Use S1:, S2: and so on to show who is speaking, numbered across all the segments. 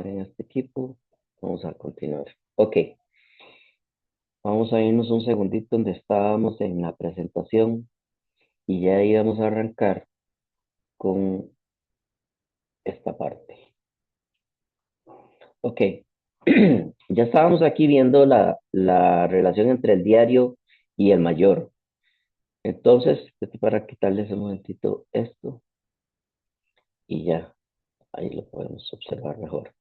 S1: estar en este equipo. Vamos a continuar. Ok, vamos a irnos un segundito donde estábamos en la presentación y ya íbamos a arrancar con esta parte. Ok, ya estábamos aquí viendo la relación entre el diario y el mayor. Entonces, para quitarles un momentito esto y ya, ahí lo podemos observar mejor.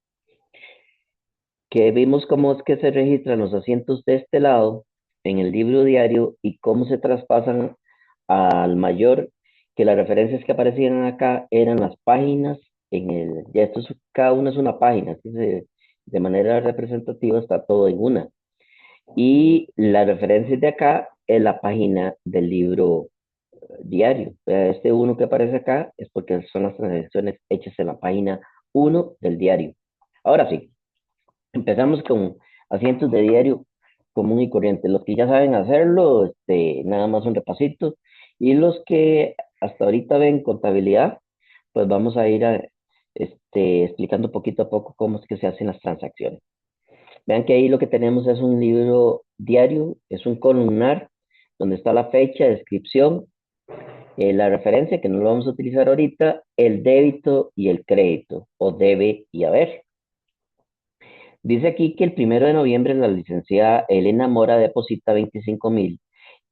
S1: Que vimos cómo es que se registran los asientos de este lado en el libro diario y cómo se traspasan al mayor, que las referencias que aparecían acá eran las páginas ya esto cada una es una página, así de manera representativa está todo en una. Y las referencias de acá es la página del libro diario. Este uno que aparece acá es porque son las transacciones hechas en la página uno del diario. Ahora sí, empezamos con asientos de diario común y corriente. Los que ya saben hacerlo, nada más un repasito. Y los que hasta ahorita ven contabilidad, pues vamos a ir explicando poquito a poco cómo es que se hacen las transacciones. Vean que ahí lo que tenemos es un libro diario, es un columnar donde está la fecha, descripción, la referencia, que no lo vamos a utilizar ahorita, el débito y el crédito, o debe y haber. Dice aquí que el 1 de noviembre la licenciada Elena Mora deposita 25,000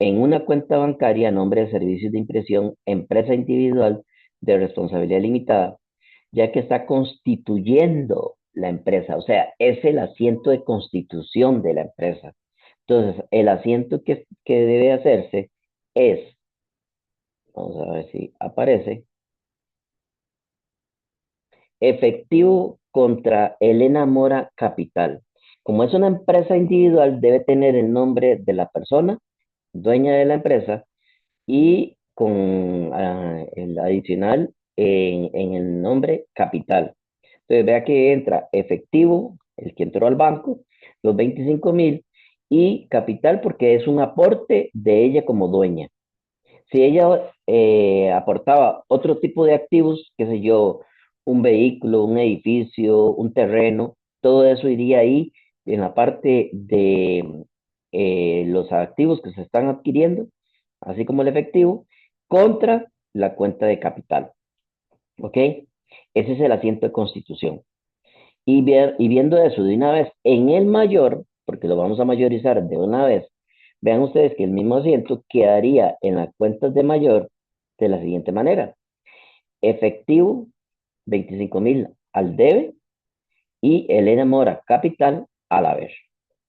S1: en una cuenta bancaria a nombre de Servicios de Impresión, empresa individual de responsabilidad limitada, ya que está constituyendo la empresa, o sea, es el asiento de constitución de la empresa. Entonces, el asiento que debe hacerse es, vamos a ver si aparece, efectivo contra Elena Mora Capital. Como es una empresa individual, debe tener el nombre de la persona, dueña de la empresa, y con el adicional en el nombre capital. Entonces, vea que entra efectivo, el que entró al banco, los 25,000, y capital porque es un aporte de ella como dueña. Si ella aportaba otro tipo de activos, qué sé yo, un vehículo, un edificio, un terreno, todo eso iría ahí en la parte de los activos que se están adquiriendo, así como el efectivo, contra la cuenta de capital. ¿Ok? Ese es el asiento de constitución. Y viendo eso de una vez en el mayor, porque lo vamos a mayorizar de una vez, vean ustedes que el mismo asiento quedaría en las cuentas de mayor de la siguiente manera. Efectivo, 25,000 al debe y Elena Mora capital al haber.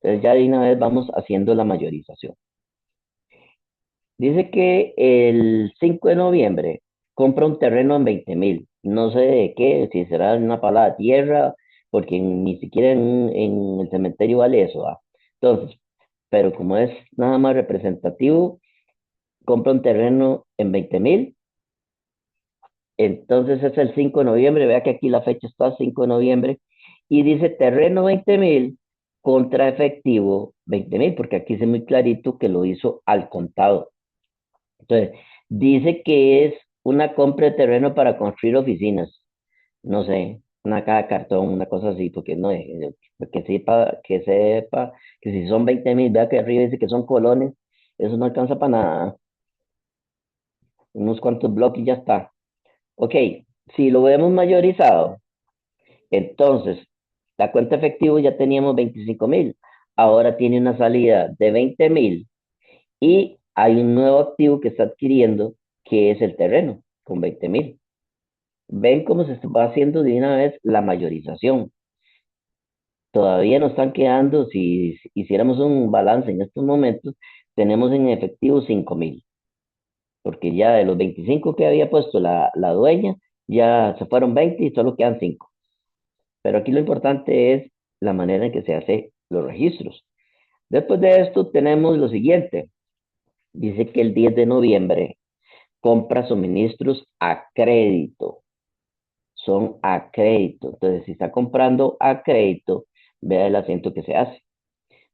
S1: Entonces ya de una vez vamos haciendo la mayorización. Dice que el 5 de noviembre compra un terreno en 20,000. No sé de qué, si será una palada de tierra, porque ni siquiera en el cementerio vale eso. ¿Va? Entonces, pero como es nada más representativo, compra un terreno en 20,000. Entonces es el 5 de noviembre. Vea que aquí la fecha está 5 de noviembre. Y dice terreno 20,000 contra efectivo 20,000, porque aquí dice muy clarito que lo hizo al contado. Entonces, dice que es una compra de terreno para construir oficinas. No sé, una caja de cartón, una cosa así, porque no es, que sepa que si son 20,000, vea que arriba dice que son colones, eso no alcanza para nada. Unos cuantos bloques y ya está. Ok, si lo vemos mayorizado, entonces la cuenta efectivo ya teníamos 25,000, ahora tiene una salida de 20,000 y hay un nuevo activo que está adquiriendo, que es el terreno, con 20,000. Ven cómo se va haciendo de una vez la mayorización. Todavía nos están quedando, si hiciéramos un balance en estos momentos, tenemos en efectivo 5,000, porque ya de los 25 que había puesto la dueña, ya se fueron 20 y solo quedan 5. Pero aquí lo importante es la manera en que se hace los registros. Después de esto tenemos lo siguiente. Dice que el 10 de noviembre compra suministros a crédito. Son a crédito. Entonces, si está comprando a crédito, vea el asiento que se hace.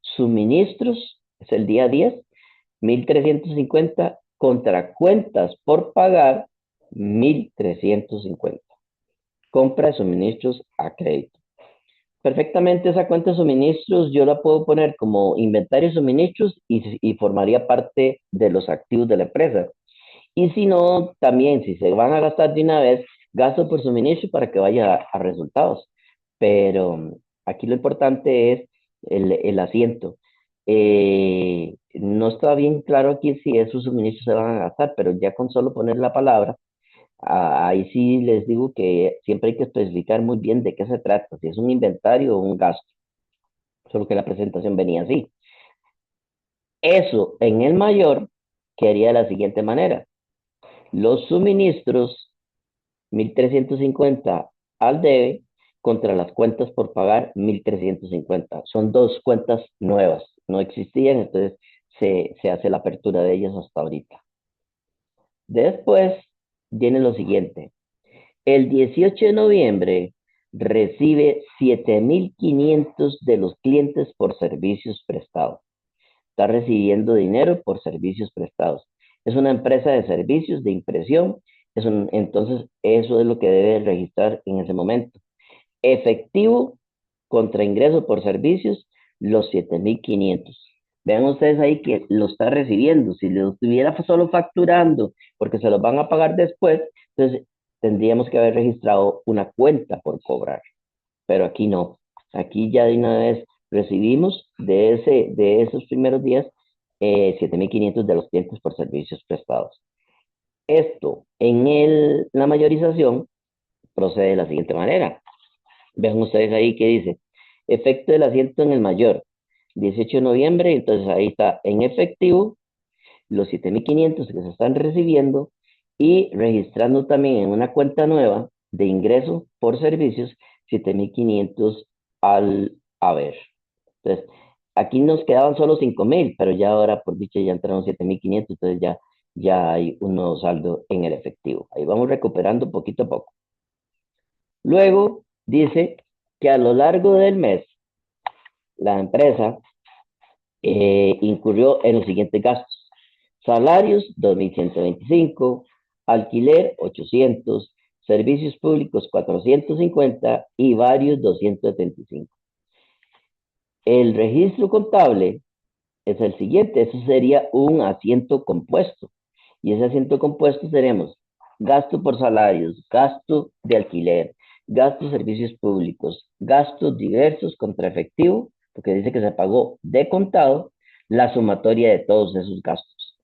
S1: Suministros es el día 10, 1,350 contra cuentas por pagar, 1,350. Compra de suministros a crédito. Perfectamente esa cuenta de suministros yo la puedo poner como inventario de suministros y formaría parte de los activos de la empresa. Y si no, también si se van a gastar de una vez, gasto por suministro para que vaya a resultados. Pero aquí lo importante es el asiento. No está bien claro aquí si esos suministros se van a gastar, pero ya con solo poner la palabra, ahí sí les digo que siempre hay que especificar muy bien de qué se trata, si es un inventario o un gasto. Solo que la presentación venía así. Eso en el mayor quedaría de la siguiente manera. Los suministros 1.350 al debe contra las cuentas por pagar 1.350. Son dos cuentas nuevas, no existían, entonces se hace la apertura de ellas hasta ahorita. Después viene lo siguiente. El 18 de noviembre recibe 7.500 de los clientes por servicios prestados. Está recibiendo dinero por servicios prestados. Es una empresa de servicios de impresión, entonces eso es lo que debe registrar en ese momento. Efectivo contra ingreso por servicios, los 7.500. Vean ustedes ahí que lo está recibiendo. Si lo estuviera solo facturando, porque se los van a pagar después, entonces tendríamos que haber registrado una cuenta por cobrar. Pero aquí no. Aquí ya de una vez recibimos de esos primeros días 7.500 de los clientes por servicios prestados. Esto en la mayorización procede de la siguiente manera. Vean ustedes ahí que dice, efecto del asiento en el mayor, 18 de noviembre, entonces ahí está en efectivo los 7.500 que se están recibiendo y registrando también en una cuenta nueva de ingreso por servicios 7.500 al haber. Entonces, aquí nos quedaban solo 5.000, pero ya ahora por dicha ya entraron 7.500, entonces ya hay un nuevo saldo en el efectivo. Ahí vamos recuperando poquito a poco. Luego dice que a lo largo del mes la empresa incurrió en los siguientes gastos. Salarios 2.125, alquiler 800, servicios públicos 450 y varios 275. El registro contable es el siguiente, eso sería un asiento compuesto. Y ese asiento compuesto tenemos gasto por salarios, gasto de alquiler, gasto de servicios públicos, gastos diversos contra efectivo, porque dice que se pagó de contado, la sumatoria de todos esos gastos.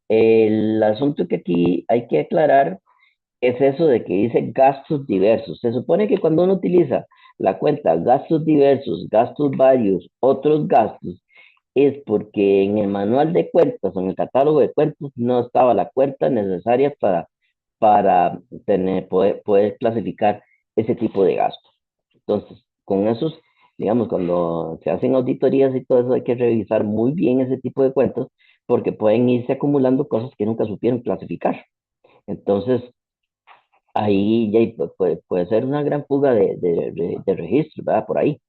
S1: El asunto que aquí hay que aclarar es eso de que dice gastos diversos. Se supone que cuando uno utiliza la cuenta gastos diversos, gastos varios, otros gastos, es porque en el manual de cuentas o en el catálogo de cuentas no estaba la cuenta necesaria para poder clasificar ese tipo de gastos. Entonces, con esos, digamos, cuando se hacen auditorías y todo eso, hay que revisar muy bien ese tipo de cuentas porque pueden irse acumulando cosas que nunca supieron clasificar. Entonces, ahí ya puede ser una gran fuga de registro, ¿verdad? Por ahí.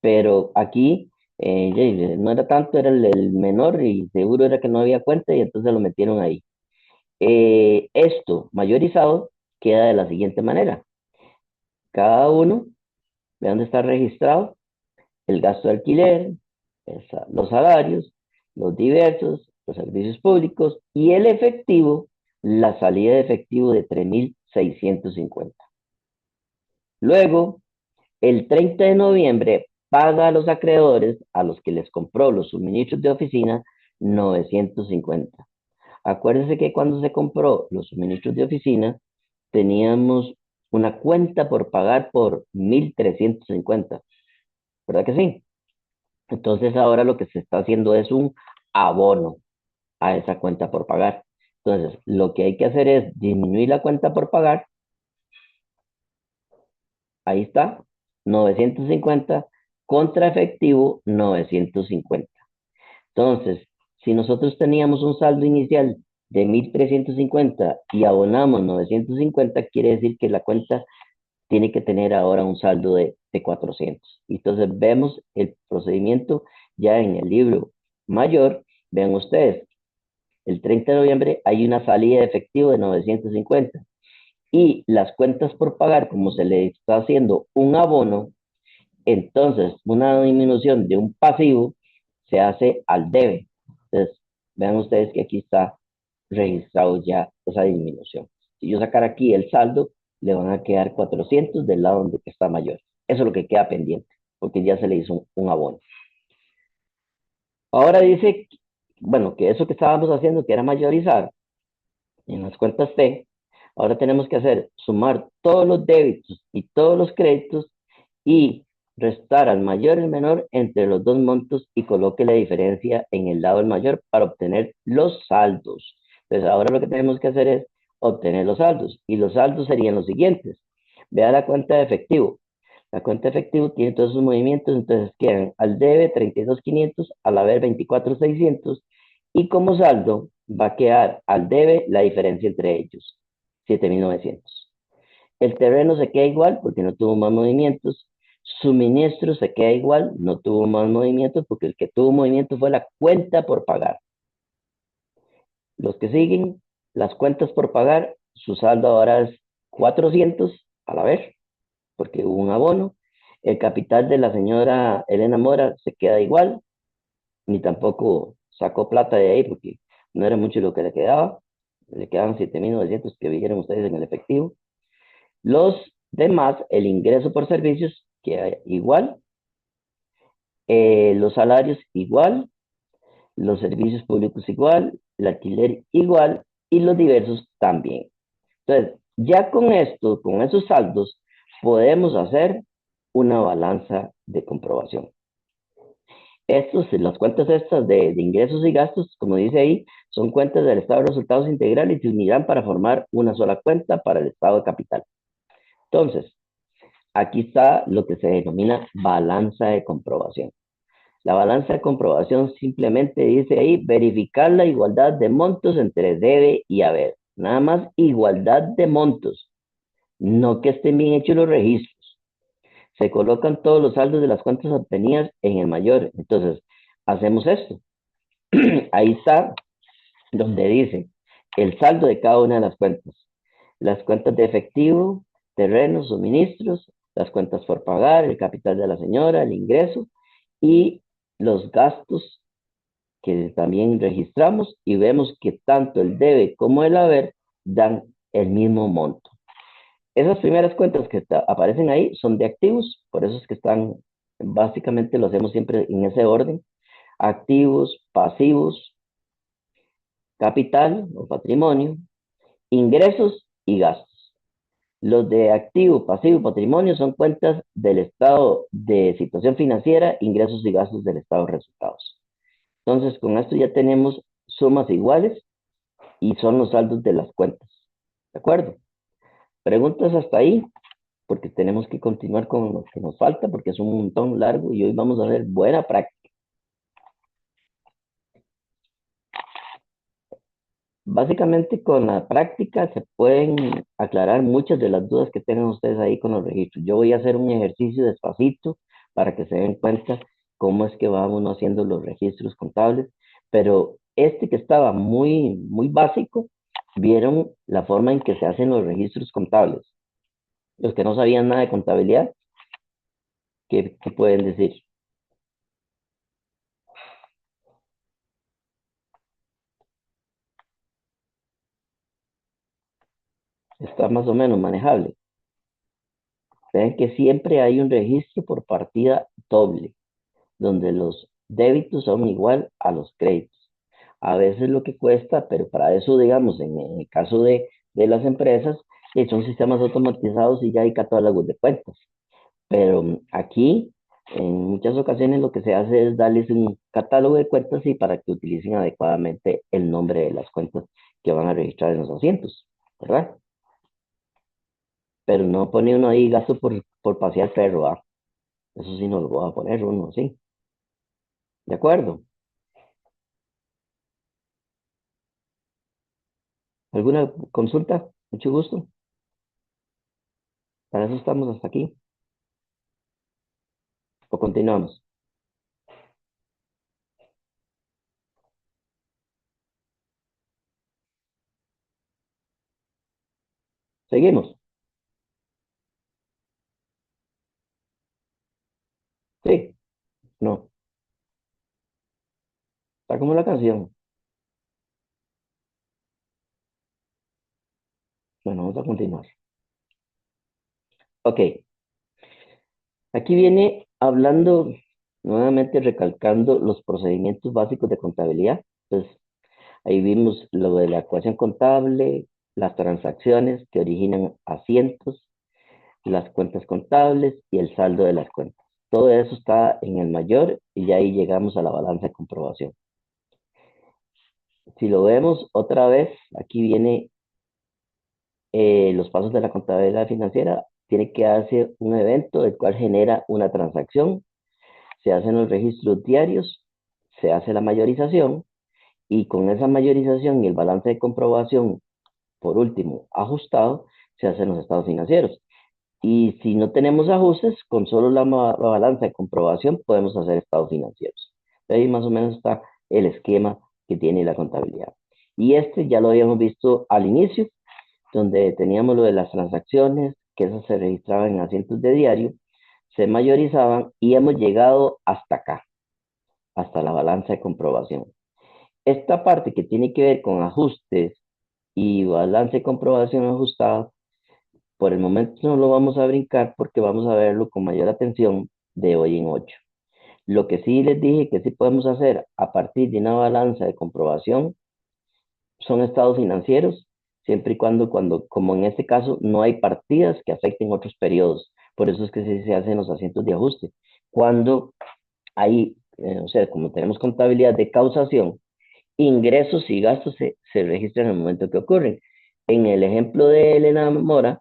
S1: Pero aquí no era tanto, era el menor y seguro era que no había cuenta y entonces lo metieron ahí. Esto mayorizado queda de la siguiente manera. Cada uno, ve dónde está registrado, el gasto de alquiler, los salarios, los diversos, los servicios públicos y el efectivo, la salida de efectivo de 3.650. Luego, el 30 de noviembre paga a los acreedores a los que les compró los suministros de oficina 950. Acuérdense que cuando se compró los suministros de oficina teníamos una cuenta por pagar por 1.350, ¿verdad que sí? Entonces ahora lo que se está haciendo es un abono a esa cuenta por pagar. Entonces, lo que hay que hacer es disminuir la cuenta por pagar. Ahí está, 950 contra efectivo 950. Entonces, si nosotros teníamos un saldo inicial de 1.350 y abonamos 950, quiere decir que la cuenta tiene que tener ahora un saldo de 400. Entonces, vemos el procedimiento ya en el libro mayor. Vean ustedes, el 30 de noviembre hay una salida de efectivo de 950 y las cuentas por pagar, como se le está haciendo un abono, Entonces, una disminución de un pasivo se hace al debe. Entonces, vean ustedes que aquí está registrado ya esa disminución. Si yo sacar aquí el saldo, le van a quedar 400 del lado donde está mayor. Eso es lo que queda pendiente, porque ya se le hizo un abono. Ahora dice, bueno, que eso que estábamos haciendo, que era mayorizar en las cuentas T, ahora tenemos que hacer sumar todos los débitos y todos los créditos y restar al mayor y el menor entre los dos montos y coloque la diferencia en el lado del mayor para obtener los saldos. Entonces, ahora lo que tenemos que hacer es obtener los saldos y los saldos serían los siguientes. Vea la cuenta de efectivo. La cuenta de efectivo tiene todos sus movimientos, entonces quedan al debe 32.500, al haber 24.600 y como saldo va a quedar al debe la diferencia entre ellos, 7.900. El terreno se queda igual porque no tuvo más movimientos. Suministro se queda igual, no tuvo más movimientos porque el que tuvo movimiento fue la cuenta por pagar. Los que siguen, las cuentas por pagar, su saldo ahora es 400 a la vez porque hubo un abono. El capital de la señora Elena Mora se queda igual, ni tampoco sacó plata de ahí porque no era mucho lo que le quedaba. Le quedaban 7.900 que vieron ustedes en el efectivo. Los demás, el ingreso por servicios queda igual, los salarios igual, los servicios públicos igual, el alquiler igual y los diversos también. Entonces, ya con esto, con esos saldos, podemos hacer una balanza de comprobación. Las cuentas estas de ingresos y gastos, como dice ahí, son cuentas del estado de resultados integrales y se unirán para formar una sola cuenta para el estado de capital. Entonces, aquí está lo que se denomina balanza de comprobación. La balanza de comprobación simplemente dice ahí verificar la igualdad de montos entre debe y haber. Nada más igualdad de montos, no que estén bien hechos los registros. Se colocan todos los saldos de las cuentas obtenidas en el mayor. Entonces, hacemos esto. Ahí está donde dice el saldo de cada una de las cuentas. Las cuentas de efectivo, terrenos, suministros, las cuentas por pagar, el capital de la señora, el ingreso y los gastos que también registramos y vemos que tanto el debe como el haber dan el mismo monto. Esas primeras cuentas que aparecen ahí son de activos, por eso es que están, básicamente lo hacemos siempre en ese orden, activos, pasivos, capital o patrimonio, ingresos y gastos. Los de activo, pasivo y patrimonio son cuentas del estado de situación financiera, ingresos y gastos del estado de resultados. Entonces, con esto ya tenemos sumas iguales y son los saldos de las cuentas. ¿De acuerdo? Preguntas hasta ahí, porque tenemos que continuar con lo que nos falta, porque es un montón largo y hoy vamos a ver buena práctica. Básicamente con la práctica se pueden aclarar muchas de las dudas que tengan ustedes ahí con los registros. Yo voy a hacer un ejercicio despacito para que se den cuenta cómo es que va uno haciendo los registros contables, pero este que estaba muy básico, vieron la forma en que se hacen los registros contables. Los que no sabían nada de contabilidad, ¿qué pueden decir? Está más o menos manejable. Ven que siempre hay un registro por partida doble, donde los débitos son igual a los créditos. A veces lo que cuesta, pero para eso, digamos, en el caso de las empresas, son sistemas automatizados y ya hay catálogos de cuentas. Pero aquí, en muchas ocasiones, lo que se hace es darles un catálogo de cuentas y para que utilicen adecuadamente el nombre de las cuentas que van a registrar en los asientos, ¿verdad? Pero no pone uno ahí gasto por pasear perro, ¿ah? Eso sí no lo voy a poner uno, sí. ¿De acuerdo? ¿Alguna consulta? Mucho gusto. Para eso estamos hasta aquí. O continuamos. Seguimos. Sí, no, está como la canción. Bueno, vamos a continuar. Ok, aquí viene hablando, nuevamente recalcando los procedimientos básicos de contabilidad. Entonces, ahí vimos lo de la ecuación contable, las transacciones que originan asientos, las cuentas contables y el saldo de las cuentas. Todo eso está en el mayor y ya ahí llegamos a la balanza de comprobación. Si lo vemos otra vez, aquí viene los pasos de la contabilidad financiera. Tiene que darse un evento el cual genera una transacción, se hacen los registros diarios, se hace la mayorización y con esa mayorización y el balance de comprobación, por último, ajustado, se hacen los estados financieros. Y si no tenemos ajustes, con solo la balanza de comprobación podemos hacer estados financieros. Ahí más o menos está el esquema que tiene la contabilidad. Y este ya lo habíamos visto al inicio, donde teníamos lo de las transacciones, que esas se registraban en asientos de diario, se mayorizaban y hemos llegado hasta acá, hasta la balanza de comprobación. Esta parte que tiene que ver con ajustes y balance de comprobación ajustada, por el momento no lo vamos a brincar porque vamos a verlo con mayor atención de hoy en 8. Lo que sí les dije que sí podemos hacer a partir de una balanza de comprobación son estados financieros, siempre y cuando, como en este caso, no hay partidas que afecten otros periodos. Por eso es que sí se hacen los asientos de ajuste. Cuando hay, o sea, como tenemos contabilidad de causación, ingresos y gastos se registran en el momento que ocurren. En el ejemplo de Elena Mora,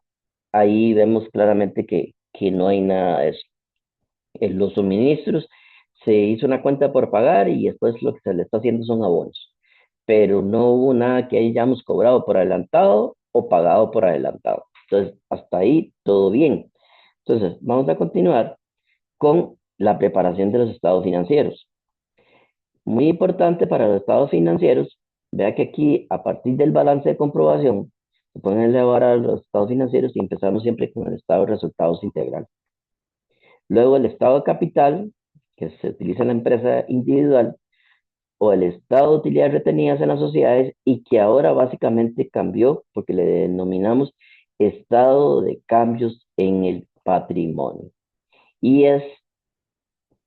S1: ahí vemos claramente que no hay nada de eso. En los suministros se hizo una cuenta por pagar y después lo que se le está haciendo son abonos, pero no hubo nada que hayamos cobrado por adelantado o pagado por adelantado. Entonces, hasta ahí todo bien. Entonces, vamos a continuar con la preparación de los estados financieros. Muy importante para los estados financieros, vea que aquí, a partir del balance de comprobación, se pueden elevar a los estados financieros y empezamos siempre con el estado de resultados integral. Luego el estado de capital, que se utiliza en la empresa individual, o el estado de utilidades retenidas en las sociedades y que ahora básicamente cambió porque le denominamos estado de cambios en el patrimonio. Y es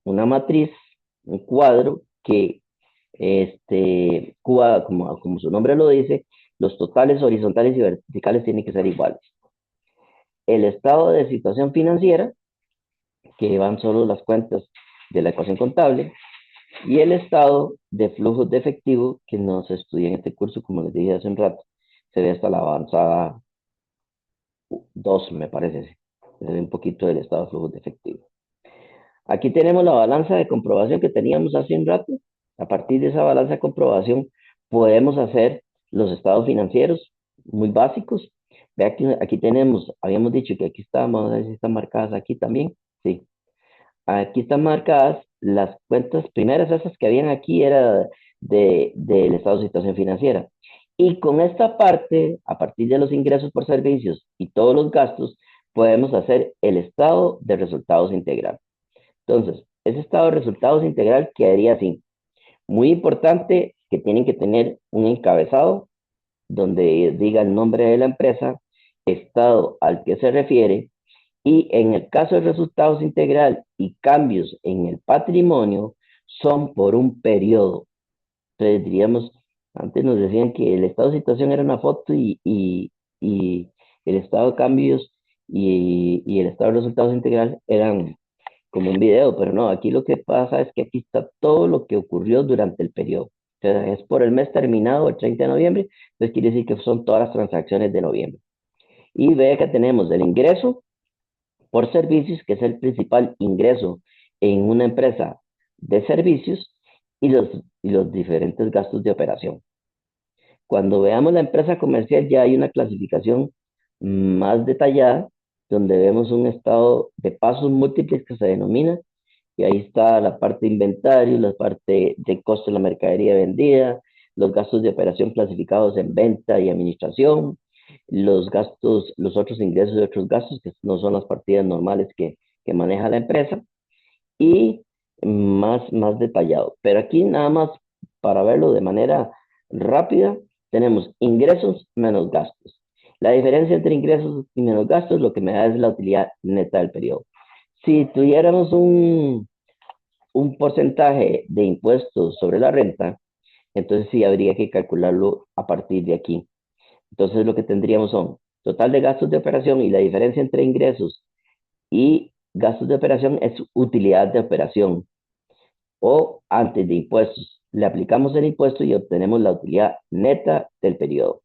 S1: una matriz, un cuadro que, como su nombre lo dice, los totales horizontales y verticales tienen que ser iguales. El estado de situación financiera, que van solo las cuentas de la ecuación contable, y el estado de flujos de efectivo que no se estudia en este curso, como les dije hace un rato. Se ve hasta la avanzada 2 me parece. Se ve un poquito del estado de flujos de efectivo. Aquí tenemos la balanza de comprobación que teníamos hace un rato. A partir de esa balanza de comprobación podemos hacer los estados financieros muy básicos. Vea que aquí tenemos, habíamos dicho que aquí estábamos, a ver si están marcadas aquí también. Sí, aquí están marcadas las cuentas primeras, esas que habían aquí era del estado de situación financiera. Y con esta parte, a partir de los ingresos por servicios y todos los gastos, podemos hacer el estado de resultados integral. Entonces, ese estado de resultados integral quedaría así. Muy importante que tienen que tener un encabezado donde diga el nombre de la empresa, estado al que se refiere, y en el caso de resultados integral y cambios en el patrimonio, son por un periodo. Entonces, diríamos, antes nos decían que el estado de situación era una foto y el estado de cambios y el estado de resultados integral eran como un video, pero no, aquí lo que pasa es que aquí está todo lo que ocurrió durante el periodo. O sea, es por el mes terminado, el 30 de noviembre, entonces quiere decir que son todas las transacciones de noviembre. Y ve que tenemos el ingreso por servicios, que es el principal ingreso en una empresa de servicios, y los diferentes gastos de operación. Cuando veamos la empresa comercial ya hay una clasificación más detallada, donde vemos un estado de pasos múltiples que se denomina, y ahí está la parte de inventario, la parte de costo de la mercadería vendida, los gastos de operación clasificados en venta y administración, los gastos, los otros ingresos y otros gastos, que no son las partidas normales que maneja la empresa, y más detallado. Pero aquí nada más para verlo de manera rápida, tenemos ingresos menos gastos. La diferencia entre ingresos y menos gastos lo que me da es la utilidad neta del periodo. Si tuviéramos un porcentaje de impuestos sobre la renta, entonces sí habría que calcularlo a partir de aquí. Entonces lo que tendríamos son total de gastos de operación y la diferencia entre ingresos y gastos de operación es utilidad de operación o antes de impuestos. Le aplicamos el impuesto y obtenemos la utilidad neta del periodo.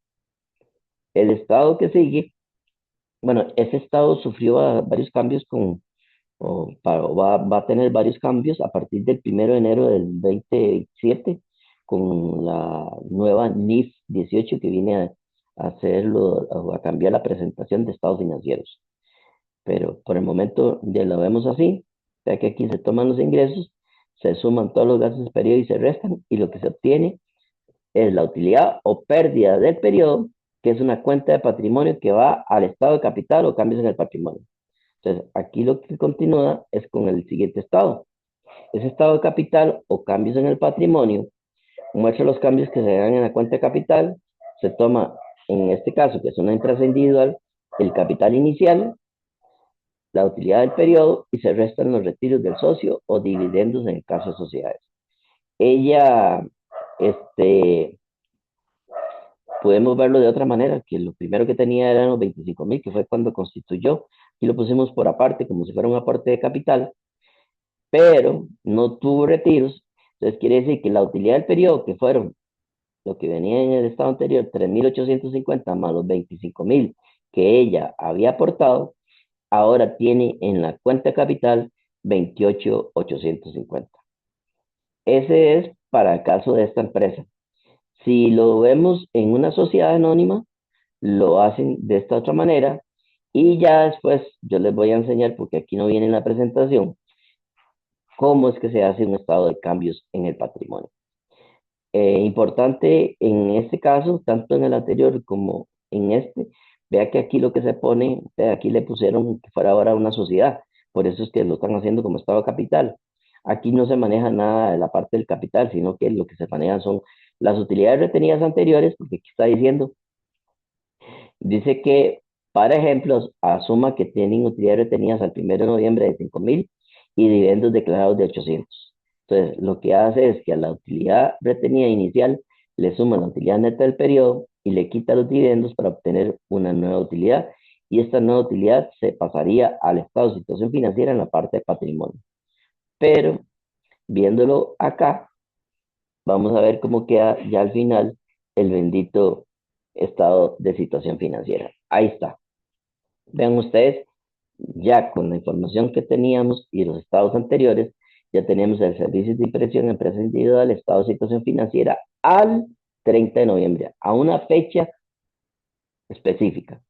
S1: El estado que sigue, bueno, ese estado sufrió varios cambios va a tener varios cambios a partir del 1 de enero del 2027 con la nueva NIF 18 que viene a hacerlo, a cambiar la presentación de estados financieros. Pero por el momento ya lo vemos así, ya que aquí se toman los ingresos, se suman todos los gastos del periodo y se restan, y lo que se obtiene es la utilidad o pérdida del periodo, que es una cuenta de patrimonio que va al estado de capital o cambios en el patrimonio. Entonces, aquí lo que continúa es con el siguiente estado. Ese estado de capital o cambios en el patrimonio muestra los cambios que se dan en la cuenta de capital. Se toma, en este caso, que es una empresa individual, el capital inicial, la utilidad del periodo y se restan los retiros del socio o dividendos en el caso de sociedades. Ella, este, podemos verlo de otra manera, que lo primero que tenía eran los 25,000, que fue cuando constituyó, y lo pusimos por aparte, como si fuera un aporte de capital, pero no tuvo retiros. Entonces quiere decir que la utilidad del periodo, que fueron lo que venía en el estado anterior, 3,850 más los 25,000 que ella había aportado, ahora tiene en la cuenta capital 28,850. Ese es para el caso de esta empresa. Si lo vemos en una sociedad anónima, lo hacen de esta otra manera y ya después yo les voy a enseñar, porque aquí no viene en la presentación, cómo es que se hace un estado de cambios en el patrimonio. Importante en este caso, tanto en el anterior como en este, vea que aquí lo que se pone, aquí le pusieron que fuera ahora una sociedad, por eso es que lo están haciendo como estado capital. Aquí no se maneja nada de la parte del capital, sino que lo que se maneja son las utilidades retenidas anteriores, porque aquí está diciendo, dice que, para ejemplos, asuma que tienen utilidades retenidas al 1 de noviembre de 5,000 y dividendos declarados de 800. Entonces, lo que hace es que a la utilidad retenida inicial le suma la utilidad neta del periodo y le quita los dividendos para obtener una nueva utilidad. Y esta nueva utilidad se pasaría al estado de situación financiera en la parte de patrimonio. Pero, viéndolo acá, vamos a ver cómo queda ya al final el bendito estado de situación financiera. Ahí está. Vean ustedes, ya con la información que teníamos y los estados anteriores, ya tenemos el servicio de impresión, empresa individual, estado de situación financiera al 30 de noviembre, a una fecha específica.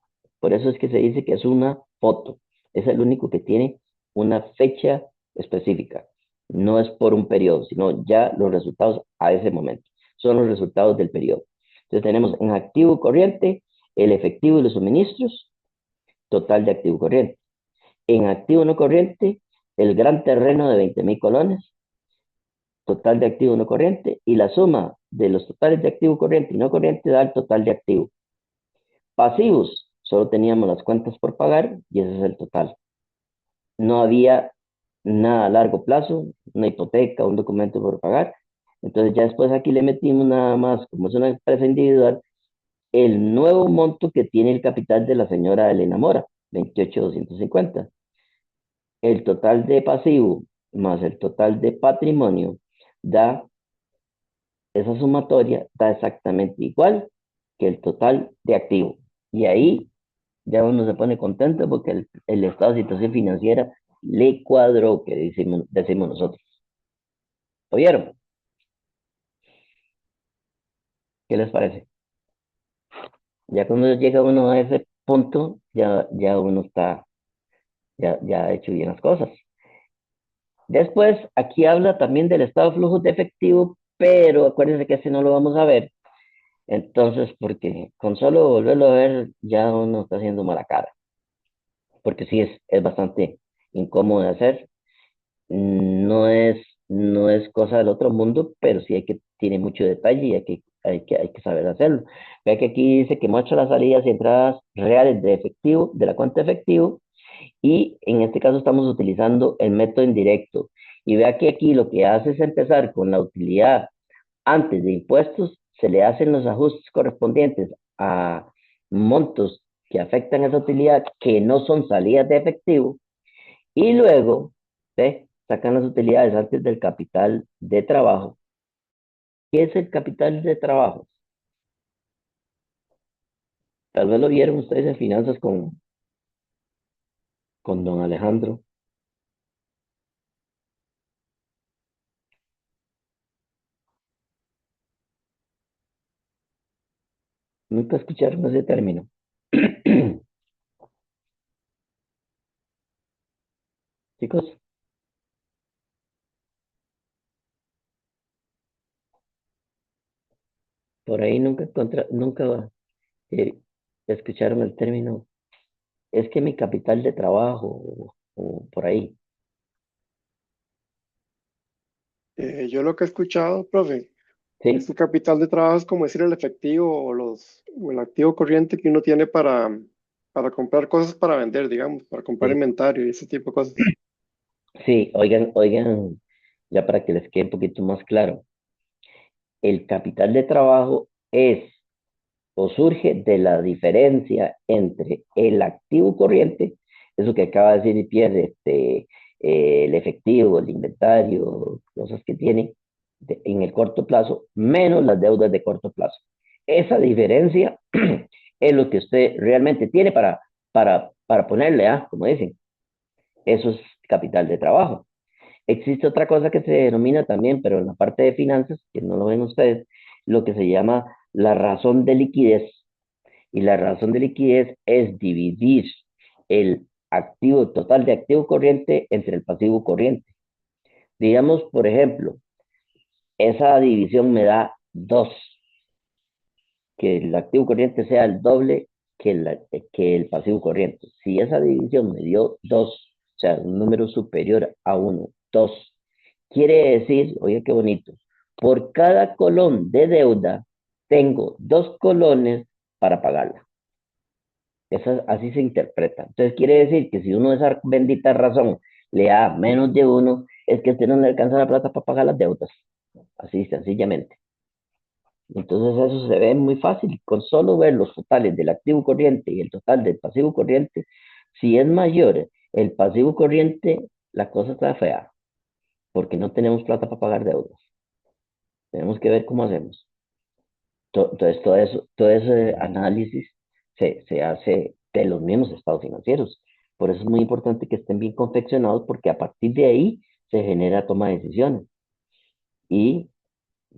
S1: Por eso es que se dice que es una foto. Es el único que tiene una fecha específica. No es por un periodo, sino ya los resultados a ese momento. Son los resultados del periodo. Entonces tenemos en activo corriente el efectivo y los suministros, total de activo corriente. En activo no corriente, el gran terreno de 20,000 colones, total de activo no corriente, y la suma de los totales de activo corriente y no corriente da el total de activo. Pasivos, solo teníamos las cuentas por pagar y ese es el total. No había nada a largo plazo, una hipoteca, un documento por pagar. Entonces ya después aquí le metimos nada más, como es una empresa individual, el nuevo monto que tiene el capital de la señora Elena Mora, 28,250. El total de pasivo más el total de patrimonio da, esa sumatoria da exactamente igual que el total de activo. Y ahí ya uno se pone contento porque el estado de situación financiera le cuadró, que decimos nosotros. ¿Oyeron? ¿Qué les parece? Ya cuando llega uno a ese punto, ya uno está, ya ha hecho bien las cosas. Después, aquí habla también del estado de flujos de efectivo, pero acuérdense que ese no lo vamos a ver. Entonces, porque con solo volverlo a ver, ya uno está haciendo mala cara, porque sí es bastante incómodo de hacer. no es cosa del otro mundo, pero sí tiene mucho detalle y hay que saber hacerlo. Vea que aquí dice que muestra las salidas y entradas reales de efectivo, de la cuenta de efectivo, y en este caso estamos utilizando el método indirecto. Y vea que aquí lo que hace es empezar con la utilidad antes de impuestos, se le hacen los ajustes correspondientes a montos que afectan esa utilidad que no son salidas de efectivo y luego sacan las utilidades antes del capital de trabajo. ¿Qué es el capital de trabajo? Tal vez lo vieron ustedes en finanzas con don Alejandro. Nunca escucharon ese término. Chicos, por ahí nunca eh, escucharon el término. Es que mi capital de trabajo o por ahí.
S2: Yo lo que he escuchado, profe, es
S1: Sí,
S2: que capital de trabajo es como decir el efectivo o el activo corriente que uno tiene para comprar cosas para vender, digamos, para comprar
S1: sí.
S2: inventario y ese tipo de cosas.
S1: Sí, oigan, ya para que les quede un poquito más claro, el capital de trabajo es o surge de la diferencia entre el activo corriente, eso que acaba de decir Pierre, el efectivo, el inventario, cosas que tiene en el corto plazo, menos las deudas de corto plazo. Esa diferencia es lo que usted realmente tiene para ponerle, como dicen, eso es capital de trabajo. Existe otra cosa que se denomina también, pero en la parte de finanzas, que no lo ven ustedes, lo que se llama la razón de liquidez. Y la razón de liquidez es dividir el activo total de activo corriente entre el pasivo corriente. Digamos, por ejemplo, esa división me da 2, que el activo corriente sea el doble que el pasivo corriente. Si esa división me dio 2, o sea, un número superior a 1, 2, quiere decir, oye qué bonito, por cada colón de deuda tengo 2 colones para pagarla. Así se interpreta. Entonces quiere decir que si uno de esa bendita razón le da menos de 1, es que a usted no le alcanza la plata para pagar las deudas. Así sencillamente. Entonces eso se ve muy fácil, con solo ver los totales del activo corriente y el total del pasivo corriente, si es mayor el pasivo corriente, la cosa está fea, porque no tenemos plata para pagar deudas. Tenemos que ver cómo hacemos. Entonces todo ese análisis se hace de los mismos estados financieros. Por eso es muy importante que estén bien confeccionados, porque a partir de ahí se genera toma de decisiones. Y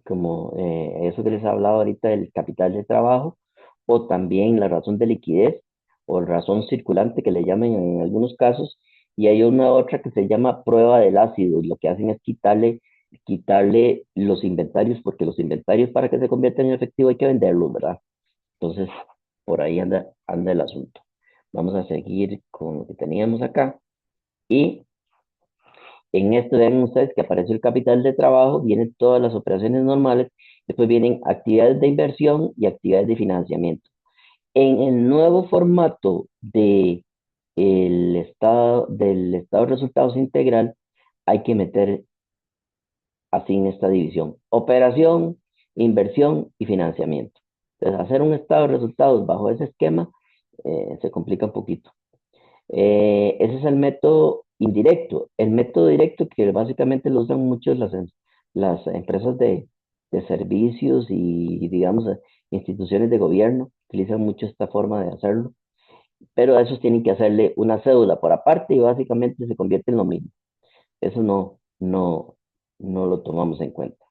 S1: como eso que les he hablado ahorita del capital de trabajo, o también la razón de liquidez, o razón circulante que le llaman en algunos casos, y hay una otra que se llama prueba del ácido, y lo que hacen es quitarle los inventarios, porque los inventarios para que se conviertan en efectivo hay que venderlos, ¿verdad? Entonces, por ahí anda el asunto. Vamos a seguir con lo que teníamos acá, y en esto ven ustedes que apareció el capital de trabajo, vienen todas las operaciones normales, después vienen actividades de inversión y actividades de financiamiento. En el nuevo formato del estado de resultados integral, hay que meter así en esta división: operación, inversión y financiamiento. Entonces, hacer un estado de resultados bajo ese esquema se complica un poquito. Ese es el método indirecto. El método directo, que básicamente lo usan muchos las empresas de servicios y, digamos, instituciones de gobierno, utilizan mucho esta forma de hacerlo, pero a esos tienen que hacerle una cédula por aparte y básicamente se convierte en lo mismo. Eso no lo tomamos en cuenta.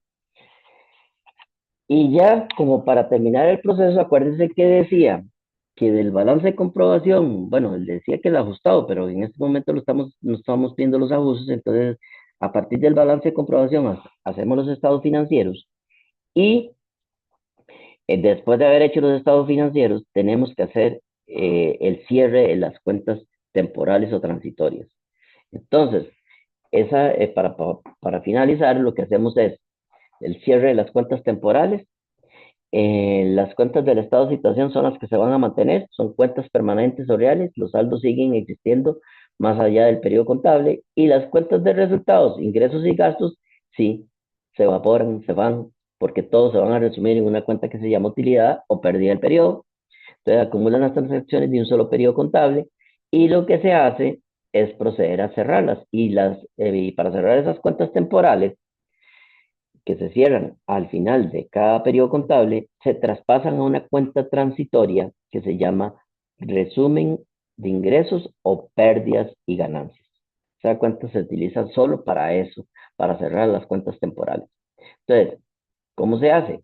S1: Y ya, como para terminar el proceso, acuérdense que decía que del balance de comprobación, bueno, él decía que el ajustado, pero en este momento no estamos viendo los ajustes, entonces a partir del balance de comprobación hacemos los estados financieros y después de haber hecho los estados financieros tenemos que hacer el cierre de las cuentas temporales o transitorias. Entonces, para finalizar, lo que hacemos es el cierre de las cuentas temporales. Las cuentas del estado de situación son las que se van a mantener, son cuentas permanentes o reales, los saldos siguen existiendo más allá del periodo contable, y las cuentas de resultados, ingresos y gastos, sí, se evaporan, se van, porque todos se van a resumir en una cuenta que se llama utilidad o pérdida del periodo. Entonces acumulan las transacciones de un solo periodo contable y lo que se hace es proceder a cerrarlas. Y para cerrar esas cuentas temporales que se cierran al final de cada periodo contable, se traspasan a una cuenta transitoria que se llama resumen de ingresos o pérdidas y ganancias. Esa cuenta se utiliza solo para eso, para cerrar las cuentas temporales. Entonces, ¿cómo se hace?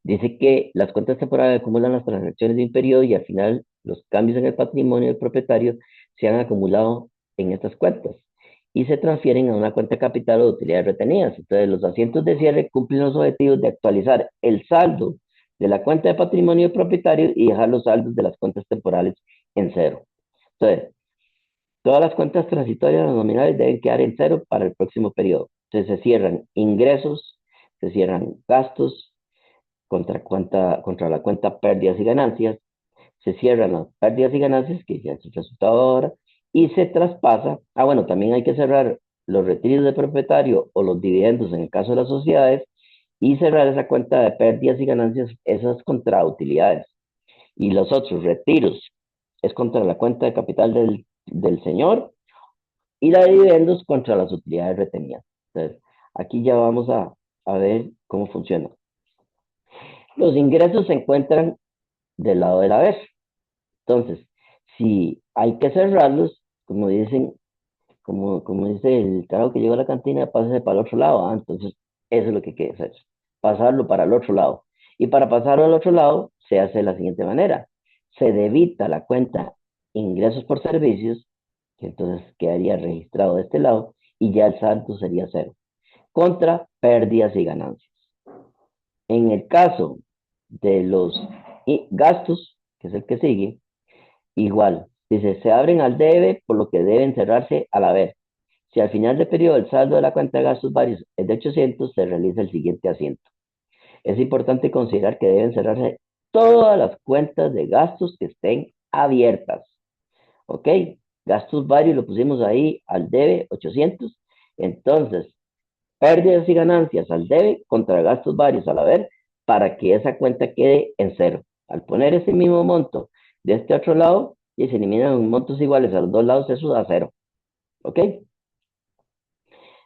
S1: Dice que las cuentas temporales acumulan las transacciones de un periodo y al final los cambios en el patrimonio del propietario se han acumulado en estas cuentas y se transfieren a una cuenta capital o de utilidades retenidas. Entonces, los asientos de cierre cumplen los objetivos de actualizar el saldo de la cuenta de patrimonio del propietario y dejar los saldos de las cuentas temporales en cero. Entonces, todas las cuentas transitorias nominales deben quedar en cero para el próximo periodo. Entonces, se cierran ingresos, se cierran gastos, contra la cuenta pérdidas y ganancias, se cierran las pérdidas y ganancias, que ya es el resultado ahora, y se traspasa, bueno, también hay que cerrar los retiros de propietario o los dividendos en el caso de las sociedades, y cerrar esa cuenta de pérdidas y ganancias, esas contra utilidades. Y los otros retiros es contra la cuenta de capital del señor y la de dividendos contra las utilidades retenidas. Entonces, aquí ya vamos a ver cómo funciona. Los ingresos se encuentran del lado del haber. Entonces, si hay que cerrarlos, como dicen, como dice el carajo que llegó a la cantina, pásese para el otro lado. Entonces, eso es lo que hay que hacer, pasarlo para el otro lado. Y para pasarlo al otro lado, se hace de la siguiente manera. Se debita la cuenta ingresos por servicios, que entonces quedaría registrado de este lado, y ya el saldo sería cero, contra pérdidas y ganancias. En el caso de los gastos, que es el que sigue, igual, dice, se abren al debe, por lo que deben cerrarse al haber. Si al final del periodo el saldo de la cuenta de gastos varios es de 800, se realiza el siguiente asiento. Es importante considerar que deben cerrarse todas las cuentas de gastos que estén abiertas. ¿Ok? Gastos varios lo pusimos ahí al debe 800. Entonces, pérdidas y ganancias al debe contra gastos varios al haber para que esa cuenta quede en cero. Al poner ese mismo monto de este otro lado y se eliminan montos iguales a los dos lados, eso da cero. ¿Ok?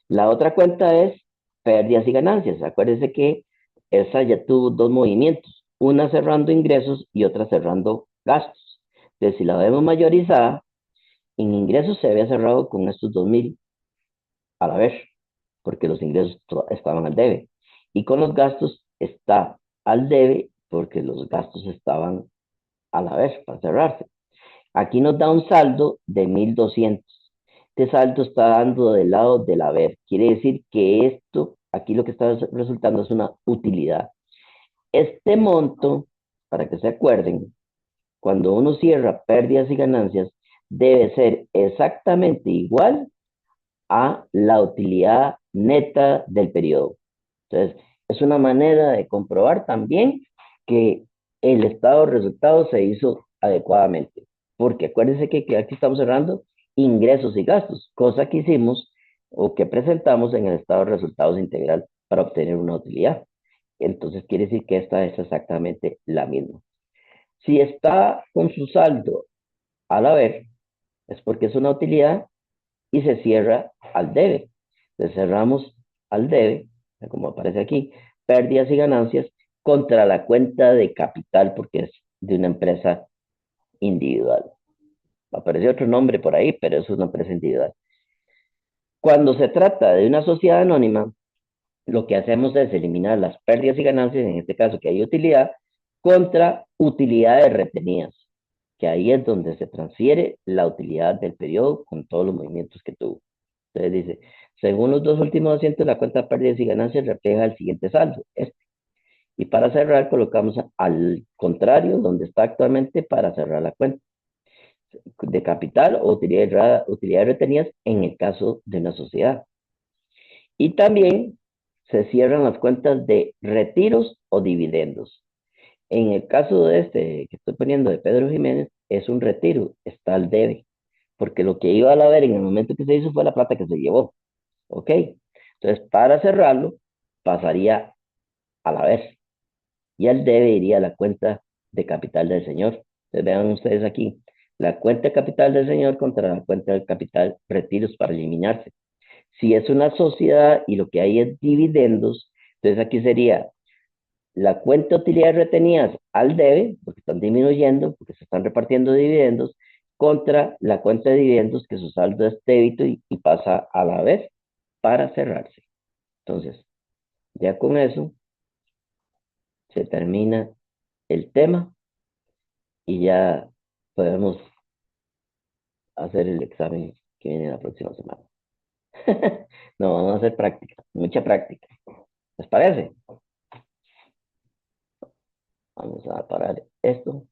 S1: La otra cuenta es pérdidas y ganancias. Acuérdense que esa ya tuvo dos movimientos, una cerrando ingresos y otra cerrando gastos. Entonces, si la vemos mayorizada, en ingresos se había cerrado con estos 2000 a la vez, porque los ingresos estaban al debe. Y con los gastos está al debe porque los gastos estaban a la vez para cerrarse. Aquí nos da un saldo de 1200. Este saldo está dando del lado del haber. Quiere decir que esto, aquí lo que está resultando es una utilidad. Este monto, para que se acuerden, cuando uno cierra pérdidas y ganancias, debe ser exactamente igual a la utilidad neta del periodo. Entonces, es una manera de comprobar también que el estado de resultados se hizo adecuadamente. Porque acuérdense que aquí estamos cerrando ingresos y gastos, cosa que hicimos o que presentamos en el estado de resultados integral para obtener una utilidad. Entonces, quiere decir que esta es exactamente la misma. Si está con su saldo al haber, es porque es una utilidad y se cierra al debe. Le cerramos al debe, como aparece aquí, pérdidas y ganancias contra la cuenta de capital porque es de una empresa individual. Aparece otro nombre por ahí, pero es una empresa individual. Cuando se trata de una sociedad anónima, lo que hacemos es eliminar las pérdidas y ganancias, en este caso que hay utilidad, contra utilidades retenidas, que ahí es donde se transfiere la utilidad del periodo con todos los movimientos que tuvo. Entonces dice, según los dos últimos asientos, la cuenta de pérdidas y ganancias refleja el siguiente saldo, este. Y para cerrar, colocamos al contrario, donde está actualmente, para cerrar la cuenta. de capital o utilidades retenidas en el caso de una sociedad. Y también se cierran las cuentas de retiros o dividendos. En el caso de este que estoy poniendo de Pedro Jiménez, es un retiro, está al debe, porque lo que iba a haber en el momento que se hizo fue la plata que se llevó, ¿ok? Entonces, para cerrarlo, pasaría a la vez, y el debe iría a la cuenta de capital del señor. Entonces, vean ustedes aquí, la cuenta de capital del señor contra la cuenta del capital retiros para eliminarse. Si es una sociedad y lo que hay es dividendos, entonces aquí sería la cuenta de utilidades retenidas al debe, porque están disminuyendo, porque se están repartiendo dividendos, contra la cuenta de dividendos que su saldo es débito y pasa a la vez para cerrarse. Entonces, ya con eso se termina el tema y ya podemos hacer el examen que viene la próxima semana. No, vamos a hacer práctica, mucha práctica. ¿Les parece? Vamos a parar esto.